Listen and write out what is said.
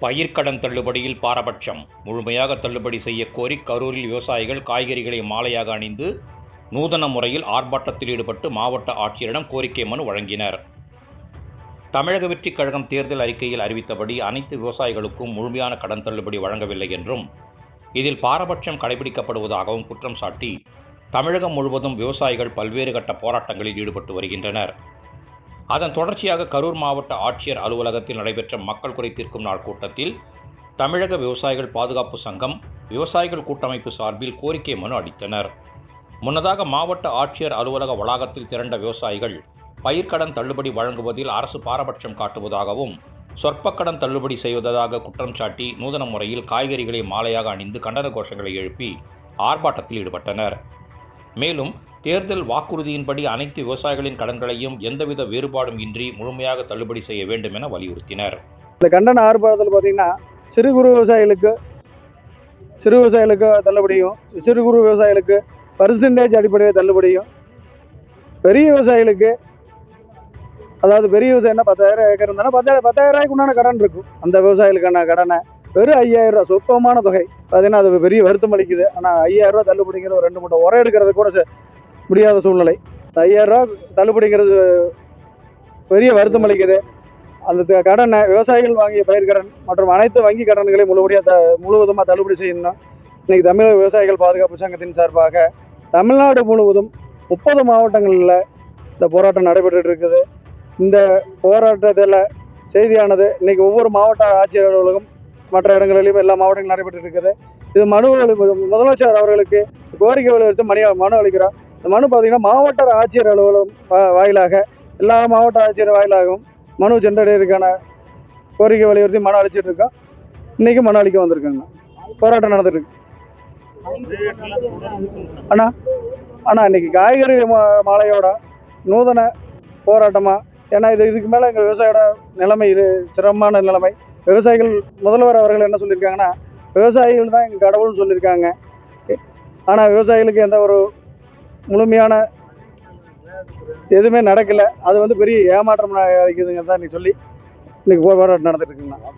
பயிர்க்கடன் தள்ளுபடியில் பாரபட்சம் முழுமையாக தள்ளுபடி செய்ய கோரி கரூரில் விவசாயிகள் காய்கறிகளை மாலையாக அணிந்து நூதன முறையில் ஆர்ப்பாட்டத்தில் ஈடுபட்டு மாவட்ட ஆட்சியரிடம் கோரிக்கை மனு வழங்கினர். தமிழக வெற்றிக் கழகம் தேர்தல் அறிக்கையில் அறிவித்தபடி அனைத்து விவசாயிகளுக்கும் முழுமையான கடன் தள்ளுபடி வழங்கவில்லை என்றும் இதில் பாரபட்சம் கடைபிடிக்கப்படுவதாகவும் குற்றம் சாட்டி தமிழகம் முழுவதும் விவசாயிகள் பல்வேறு கட்ட போராட்டங்களில் ஈடுபட்டு வருகின்றனர். அதன் தொடர்ச்சியாக கரூர் மாவட்ட ஆட்சியர் அலுவலகத்தில் நடைபெற்ற மக்கள் குறை தீர்க்கும் நாள் கூட்டத்தில் தமிழக விவசாயிகள் பாதுகாப்பு சங்கம் விவசாயிகள் கூட்டமைப்பு சார்பில் கோரிக்கை மனு அளித்தனர். முன்னதாக மாவட்ட ஆட்சியர் அலுவலக வளாகத்தில் திரண்ட விவசாயிகள் பயிர்க்கடன் தள்ளுபடி வழங்குவதில் அரசு பாரபட்சம் காட்டுவதாகவும் சொற்பக்கடன் தள்ளுபடி செய்வதாக குற்றம் சாட்டி நூதன முறையில் காய்கறிகளை மாலையாக அணிந்து கண்டன கோஷங்களை எழுப்பி ஆர்ப்பாட்டத்தில் ஈடுபட்டனர். மேலும் தேர்தல் வாக்குறுதியின்படி அனைத்து விவசாயிகளின் கடன்களையும் எந்தவித வேறுபாடும் இன்றி முழுமையாக தள்ளுபடி செய்ய வேண்டும் என வலியுறுத்தினர். இந்த கண்டன ஆர்ப்பாட்டத்தில் பார்த்தீங்கன்னா சிறு குறு விவசாயிகளுக்கு தள்ளுபடியும், சிறு குறு விவசாயிகளுக்கு பர்சன்டேஜ் அடிப்படையில் தள்ளுபடியும், பெரிய விவசாயிகளுக்கு அதாவது பெரிய விவசாயம்னா 10,000 ஏக்கர் இருந்தாலும் 10,000 ரூபாய்க்கு உண்டான கடன் இருக்கும். அந்த விவசாயிகளுக்கான கடனை வெறும் 5,000 ரூபா சொற்பமான தொகை பார்த்தீங்கன்னா அது பெரிய வருத்தம் அளிக்குது. ஆனால் 5,000 ரூபா தள்ளுபடிங்கிற ஒரு 2 மூட்டை உரம் எடுக்கிறது கூட முடியாத சூழ்நிலை. 5,000 ரூபா தள்ளுபடிங்கிறது பெரிய வருத்தம் அளிக்குது. அந்த கடனை விவசாயிகள் வாங்கிய பயிர்க்கடன் மற்றும் அனைத்து வங்கி கடன்களையும் முழுவதுமாக தள்ளுபடி செய்யணும். இன்னைக்கு தமிழக விவசாயிகள் பாதுகாப்பு சங்கத்தின் சார்பாக தமிழ்நாடு முழுவதும் 30 மாவட்டங்களில் இந்த போராட்டம் நடைபெற்று இருக்குது. இந்த போராட்டத்தில் செய்தியானது இன்னைக்கு ஒவ்வொரு மாவட்ட ஆட்சியர் அலுவலகம் மற்ற இடங்களிலும் எல்லா மாவட்டங்களும் நடைபெற்று இருக்குது. இது முதலமைச்சர் அவர்களுக்கு கோரிக்கை வலியுறுத்தி மனு அளிக்கிறார். இந்த மனு பார்த்தீங்கன்னா மாவட்ட ஆட்சியர் அலுவலகம் வாயிலாக எல்லா மாவட்ட ஆட்சியர் வாயிலாகவும் மனு சென்றடைவதற்கான கோரிக்கை வலியுறுத்தி மனு அளிச்சிட்டு இருக்கோம். இன்னைக்கு மனு அளிக்க வந்திருக்காங்க. போராட்டம் நடந்துட்டு இருக்கு. ஆனால் இன்னைக்கு காய்கறி மாலையோட நூதன போராட்டமா, ஏன்னா இதுக்கு மேலே எங்கள் விவசாயியோட நிலைமை இது சிரமமான நிலைமை. விவசாயிகள் முதல்வர் அவர்கள் என்ன சொல்லியிருக்காங்கன்னா விவசாயிகள் தான் எங்கள் கடவுள்னு சொல்லியிருக்காங்க. ஆனால் விவசாயிகளுக்கு எந்த ஒரு முழுமையான எதுவுமே நடக்கலை. அது பெரிய ஏமாற்றம் அளிக்குதுங்க தான் இன்னைக்கு சொல்லி இன்னைக்கு போராட்டம் நடந்துட்டு இருக்குங்கண்ணா.